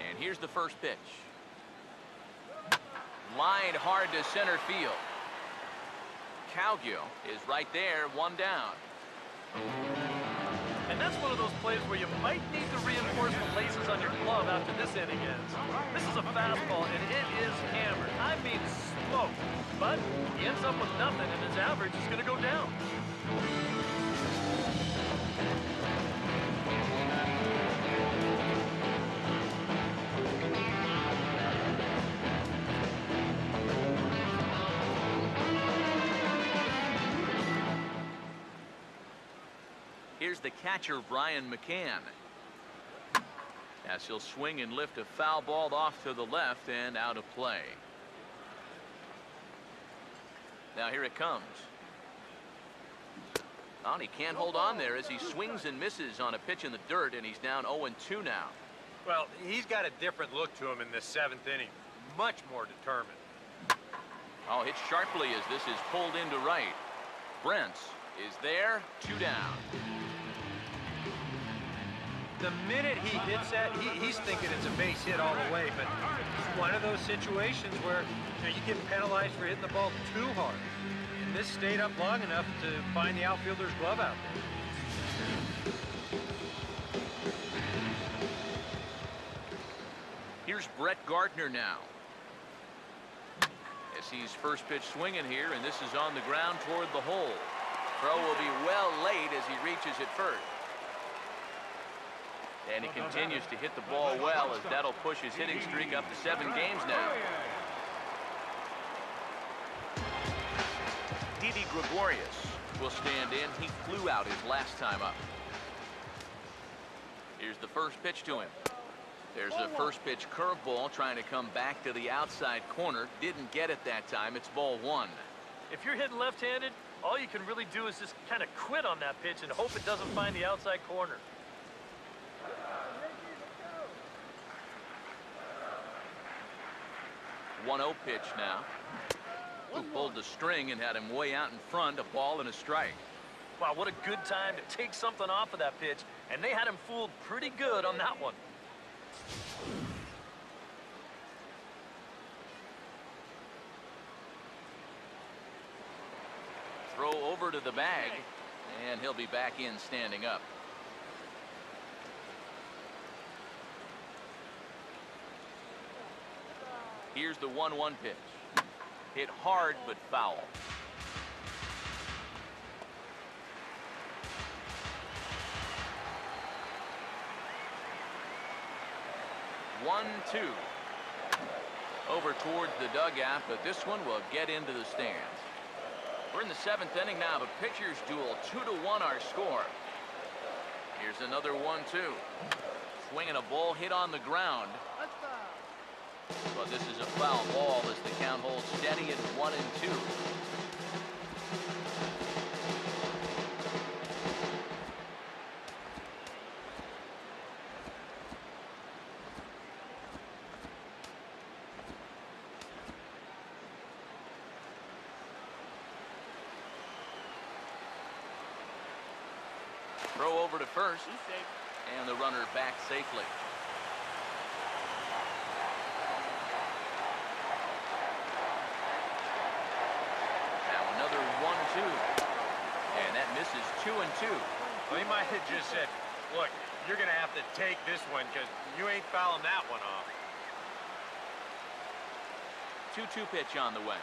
A: And here's the first pitch. Lined hard to center field. Cowgill is right there, one down.
B: And that's one of those plays where you might need to reinforce the laces on your glove after this inning ends. This is a fastball, and it is hammered. I mean smoked. But he ends up with nothing, and his average is going to go down.
A: Here's the catcher, Brian McCann. As he'll swing and lift a foul ball off to the left and out of play. Now here it comes. Oh, and he can't hold on there as he swings and misses on a pitch in the dirt, and he's down 0-2 now.
D: Well, he's got a different look to him in this 7th inning. Much more determined.
A: Oh, hit sharply as this is pulled into right. Brents is there, 2 down.
D: The minute he hits that, he's thinking it's a base hit all the way, but it's one of those situations where you get penalized for hitting the ball too hard. And this stayed up long enough to find the outfielder's glove out there.
A: Here's Brett Gardner now. As he's first pitch swinging here, and this is on the ground toward the hole. Throw will be well late as he reaches it first. And he continues to hit the ball well as that'll push his hitting streak up to 7 games now. Didi Gregorius will stand in. He flew out his last time up. Here's the first pitch to him. There's a first pitch curveball trying to come back to the outside corner. Didn't get it that time. It's ball 1.
B: If you're hitting left-handed, all you can really do is just kind of quit on that pitch and hope it doesn't find the outside corner.
A: 1-0 pitch now. Who pulled the string and had him way out in front, a ball and a strike.
B: Wow, what a good time to take something off of that pitch, and they had him fooled pretty good on that one.
A: Throw over to the bag, and he'll be back in standing up. Here's the 1-1 pitch. Hit hard but foul. One, two. Over towards the dugout, but this one will get into the stands. We're in the 7th inning now. The pitchers duel, 2-1 our score. Here's another 1-2. Swinging a ball hit on the ground. But this is a foul ball as the count holds steady at 1-2. Throw over to first, and the runner back safely. 2-2.
D: Well, he might have just said, look, you're going to have to take this one because you ain't fouling that one off.
A: 2-2 pitch on the way.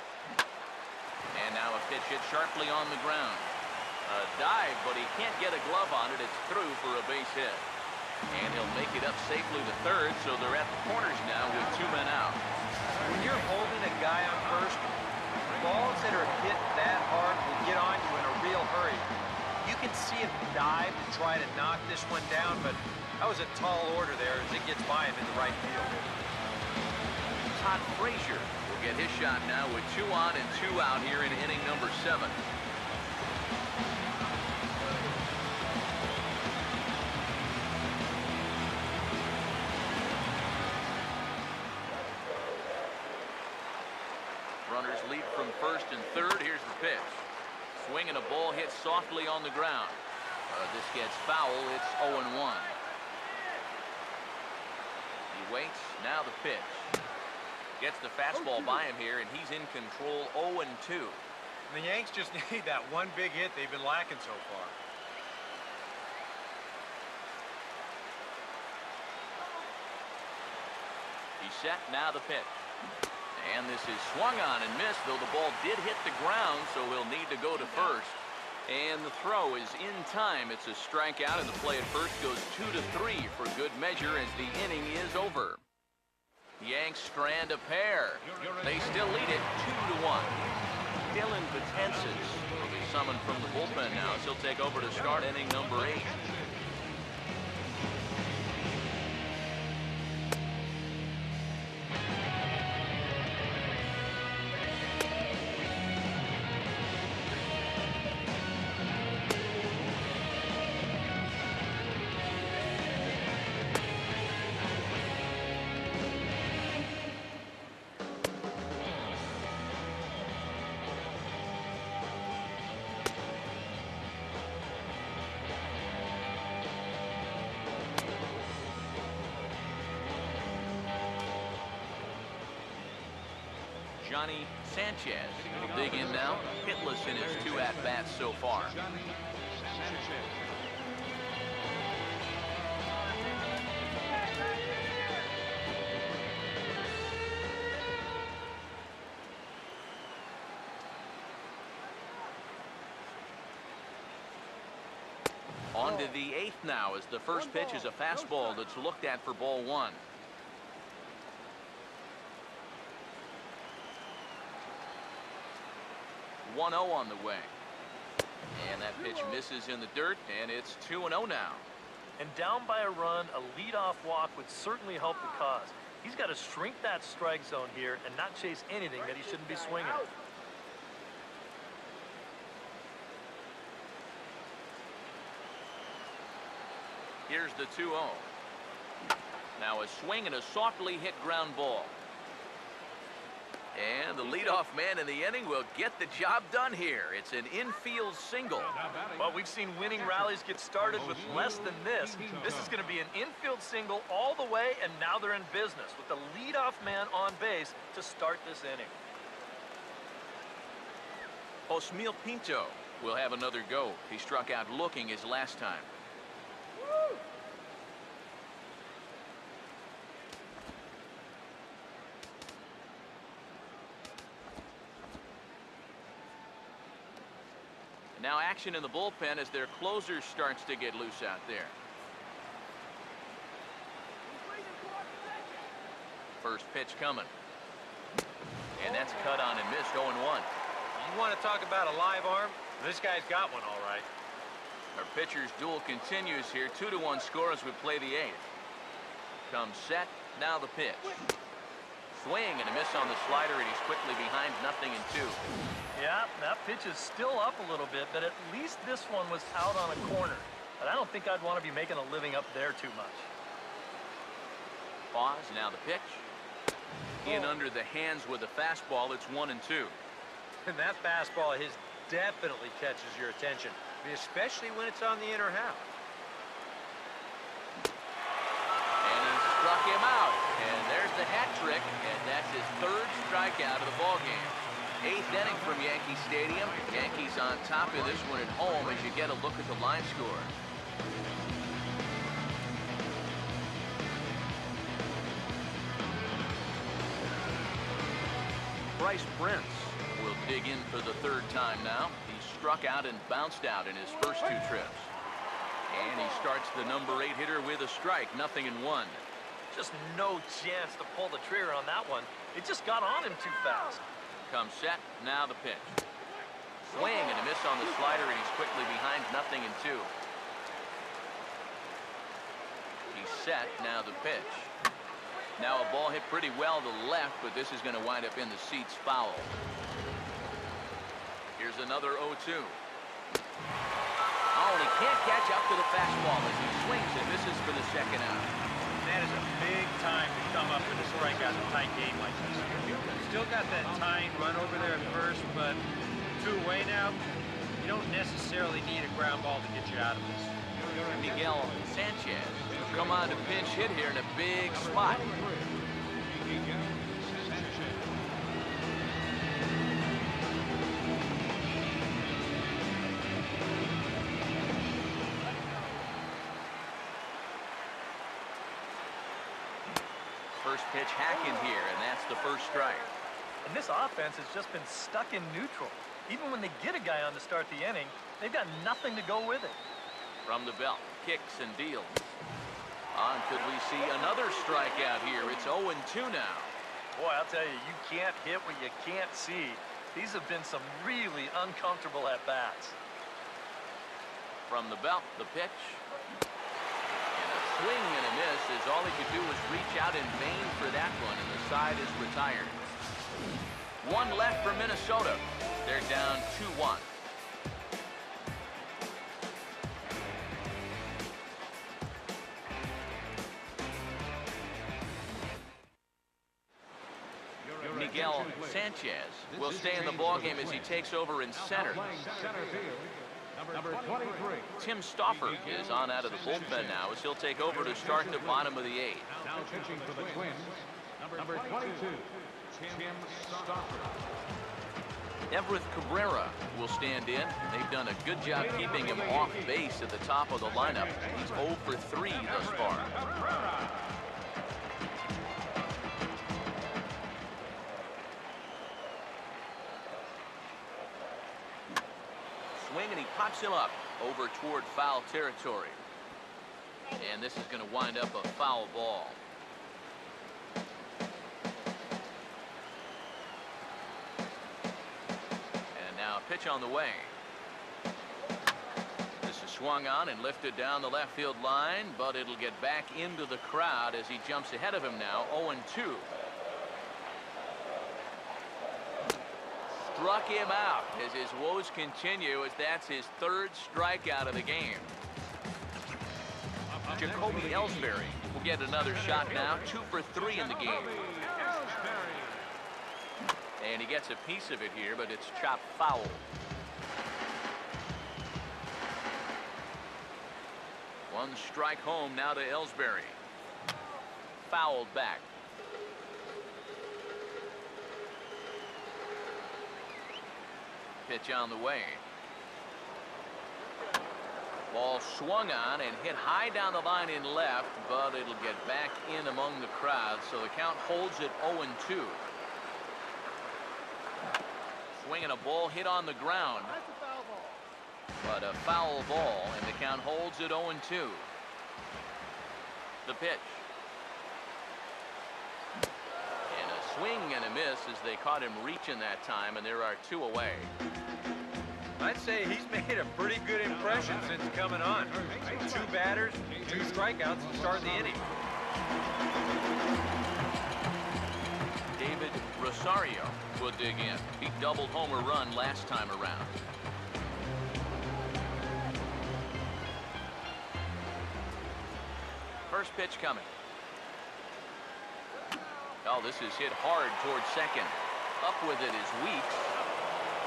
A: And now a pitch hit sharply on the ground. A dive, but he can't get a glove on it. It's through for a base hit. And he'll make it up safely to third, so they're at the corners now with 2 men out.
D: When you're holding a guy on first, balls that are hit that hard will get on you in a real hurry. You can see him dive to try to knock this one down, but that was a tall order there as it gets by him in the right field.
A: Todd Frazier will get his shot now with 2 on and 2 out here in inning number 7. Runners lead from first and third. Here's the pitch. Swing and a ball hit softly on the ground. This gets foul. It's 0-1. He waits. Now the pitch. Gets the fastball by him here, and he's in control. 0-2.
D: The Yanks just need that one big hit they've been lacking so far.
A: He's set. Now the pitch. And this is swung on and missed, though the ball did hit the ground, so he'll need to go to first. And the throw is in time. It's a strikeout, and the play at first goes 2-3 for good measure as the inning is over. Yanks strand a pair. They still lead it 2-1. Dylan Betances will be summoned from the bullpen now, as he'll take over to start inning number 8. Johnny Sanchez will dig in now, hitless in his 2 at-bats so far. On to the 8th now, as the first pitch is a fastball that's looked at for ball 1. 1-0 on the way. And that pitch misses in the dirt, and it's 2-0 now.
B: And down by a run, a leadoff walk would certainly help the cause. He's got to shrink that strike zone here and not chase anything that he shouldn't be swinging at.
A: Here's the 2-0. Now a swing and a softly hit ground ball. And the leadoff man in the inning will get the job done here. It's an infield single.
B: Well, we've seen winning rallies get started with less than this. This is going to be an infield single all the way, and now they're in business with the leadoff man on base to start this inning.
A: Osmeil Pinto will have another go. He struck out looking his last time. Now action in the bullpen as their closer starts to get loose out there. First pitch coming. And that's cut on and missed. 0-1.
D: You want to talk about a live arm? This guy's got one all right.
A: Our pitcher's duel continues here. 2-1 score as we play the 8th. Comes set. Now the pitch. Swing and a miss on the slider, and he's quickly behind 0-2.
B: Yeah, that pitch is still up a little bit, but at least this one was out on a corner. But I don't think I'd want to be making a living up there too much.
A: Pause. Now the pitch. In under the hands with a fastball. It's 1-2.
D: And that fastball of his definitely catches your attention, especially when it's on the inner half.
A: And he struck him out. And there's the hat trick, and that's his 3rd strikeout of the ballgame. Eighth inning from Yankee Stadium. Yankees on top of this one at home as you get a look at the line score. Bryce Prince will dig in for the third time now. He struck out and bounced out in his first two trips. And he starts the number 8 hitter with a strike, 0-1.
B: Just no chance to pull the trigger on that one. It just got on him too fast.
A: Comes set, now the pitch. Swing and a miss on the slider, and he's quickly behind 0-2. He's set, now the pitch. Now a ball hit pretty well to the left, but this is going to wind up in the seats foul. Here's another 0-2. Oh, and he can't catch up to the fastball as he swings and misses for the second out.
D: That is a big time to come up with a strikeout in a tight game like this. Still got that tying run over there at first, but 2 away now. You don't necessarily need a ground ball to get you out of this.
A: Miguel Sanchez come on to pinch hit here in a big spot. First pitch hack in here, and that's the first strike.
B: And this offense has just been stuck in neutral. Even when they get a guy on to start the inning, they've got nothing to go with it.
A: From the belt, kicks and deals. On, could we see another strikeout here? It's 0-2 now.
B: Boy, I'll tell you, you can't hit what you can't see. These have been some really uncomfortable at-bats.
A: From the belt, the pitch. And a swing and a miss as all he could do was reach out in vain for that one, and the side is retired. One left for Minnesota. They're down 2-1. Miguel Sanchez will stay in the ballgame as he takes over in center.
C: Number 23.
A: Tim Stauffer is on out of the bullpen now as he'll take over to start the bottom of the 8th.
C: Now pitching for the Twins, number 22, Tim Stauffer.
A: Everett Cabrera will stand in. They've done a good job keeping him off base at the top of the lineup. He's 0 for 3 thus far. Swing, and he pops him up over toward foul territory. And this is going to wind up a foul ball. And now a pitch on the way. This is swung on and lifted down the left field line, but it'll get back into the crowd as he jumps ahead of him now, 0-2. Struck him out as his woes continue, as that's his 3rd strikeout of the game. Jacoby Ellsbury will get another shot now, 2 for 3 in the game. And he gets a piece of it here, but it's chopped foul. One strike home now to Ellsbury. Fouled back. Pitch on the way. Ball swung on and hit high down the line in left, but it'll get back in among the crowd, so the count holds at 0-2. Swinging a ball hit on the ground. But a foul ball, and the count holds at 0-2. The pitch. And a swing and a miss as they caught him reaching that time, and there are 2 away.
D: I'd say he's made a pretty good impression since coming on. 2 batters, 2 strikeouts to start the inning.
A: David Rosario will dig in. He doubled homer run last time around. First pitch coming. Oh, this is hit hard towards second. Up with it is Weeks.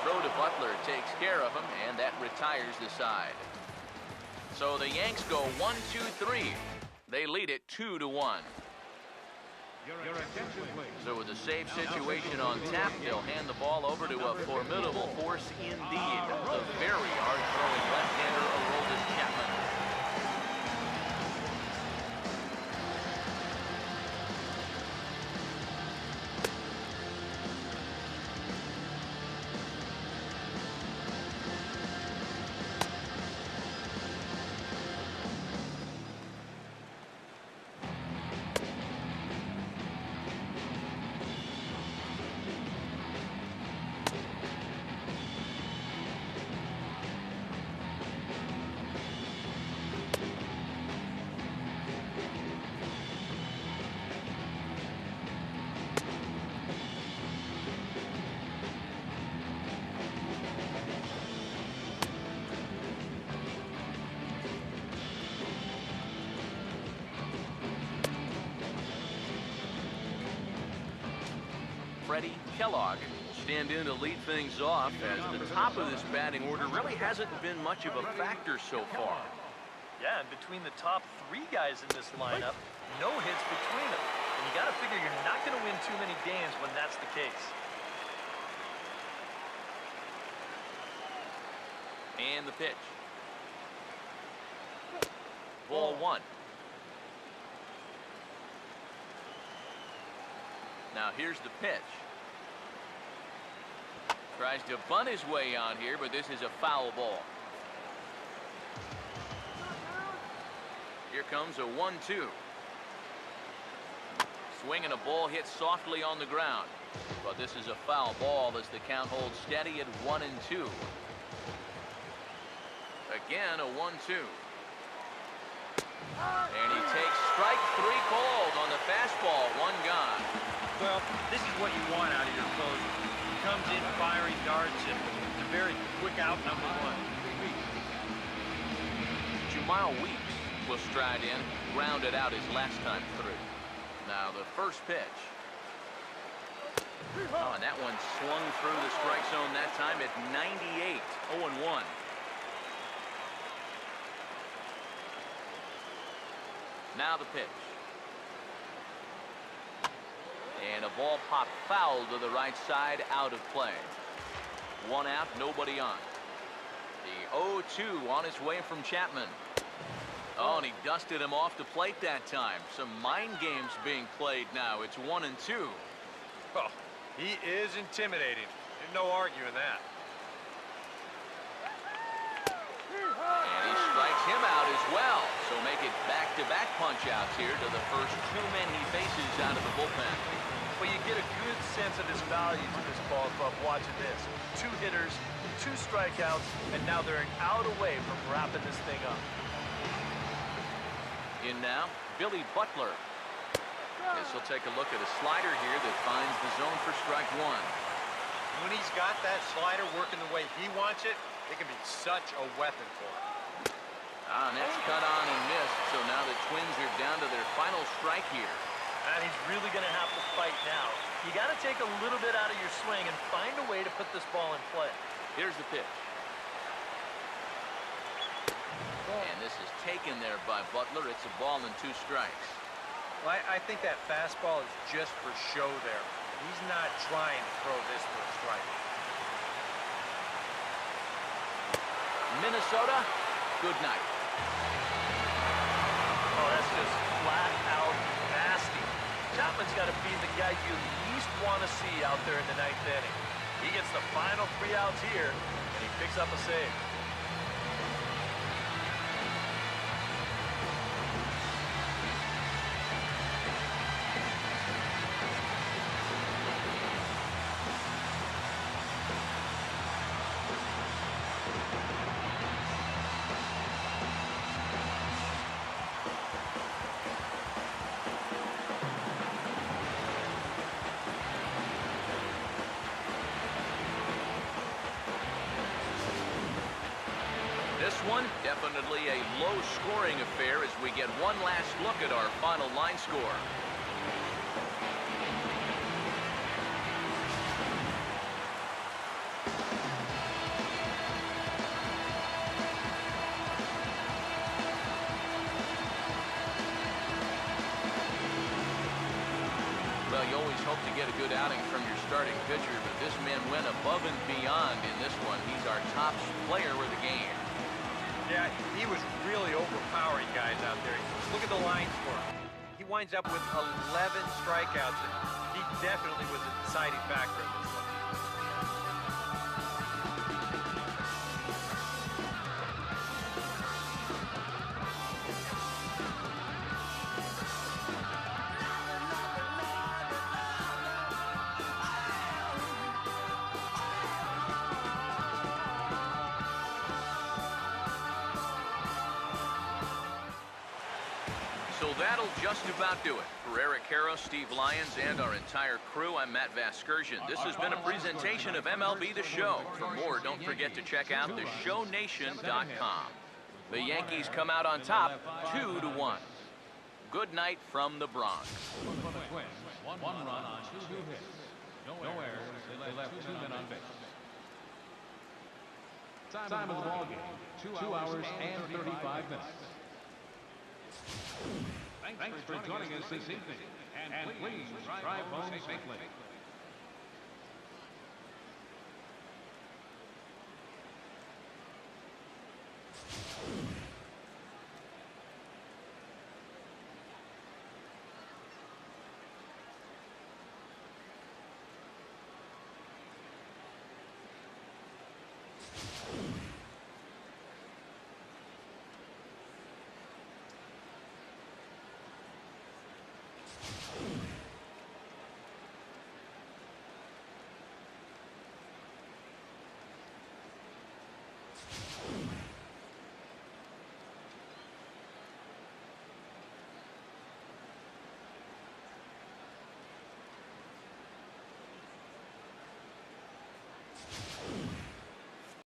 A: Throw to Butler takes care of him, and that retires the side. So the Yanks go 1-2-3. They lead it 2-1.
C: Your attention, please.
A: So with a save situation on tap, they'll hand the ball over to a formidable force indeed. The very hard-throwing left-hander, Aroldis Chapman. Freddie Kellogg stand in to lead things off, as the top of this batting order really hasn't been much of a factor so far.
B: Yeah, and between the top 3 guys in this lineup, no hits between them. And you got to figure you're not going to win too many games when that's the case.
A: And the pitch. Ball 1. Now here's the pitch. Tries to bunt his way on here, but this is a foul ball. Here comes a 1-2. Swinging a ball hit softly on the ground, but this is a foul ball as the count holds steady at 1-2. Again, a 1-2. And he takes strike 3 called on the fastball. 1 gone.
D: Well, this is what you want out of your closer. He comes in firing darts, and it's a very quick out, number 1.
A: Jamal Weeks will stride in, grounded out his last time through. Now the first pitch. Oh, and that one swung through the strike zone that time at 98. 0-1. Now the pitch. And a ball popped foul to the right side, out of play. 1 out, nobody on. The 0-2 on his way from Chapman. Oh, and he dusted him off the plate that time. Some mind games being played now. It's 1-2.
D: Oh, he is intimidating. There's no arguing that.
A: And he strikes him out as well. So make it back-to-back punch-outs here to the first 2 men he faces out of the bullpen.
B: Well, you get a good sense of his value to this ball club watching this. 2 hitters, 2 strikeouts, and now they're an out away from wrapping this thing up.
A: In now, Billy Butler. This will take a look at a slider here that finds the zone for strike 1.
D: When he's got that slider working the way he wants it, it can be such a weapon for him.
A: And that's cut on and missed, so now the Twins are down to their final strike here.
B: And he's really going to have to fight now. You got to take a little bit out of your swing and find a way to put this ball in play.
A: Here's the pitch. And this is taken there by Butler. It's a ball and 2 strikes.
D: Well, I think that fastball is just for show there. He's not trying to throw this for a strike.
A: Minnesota, good night.
B: Oh, that's just flat out nasty. Chapman's got to be the guy you least want to see out there in the 9th inning. He gets the final 3 outs here, and he picks up a save.
A: This one, definitely a low-scoring affair as we get one last look at our final line score. hope to get a good outing from your starting pitcher, but this man went above and beyond in this one. He's our top player of the game.
D: Yeah, he was really overpowering guys out there. Look at the line score. He winds up with 11 strikeouts, and he definitely was a deciding factor in this one.
A: So that'll just about do it. For Eric Harrow, Steve Lyons, and our entire crew, I'm Matt Vasgersian. This has been a presentation of MLB The Show. For more, don't forget to check out theshownation.com. The Yankees come out on top 2-1. Good night from the Bronx.
C: For the Twins, one run on 2 hits. No errors. They left 2 men on base. Time of the ball game, 2 hours and 35 minutes. Thanks for joining us this evening. And please drive home safely.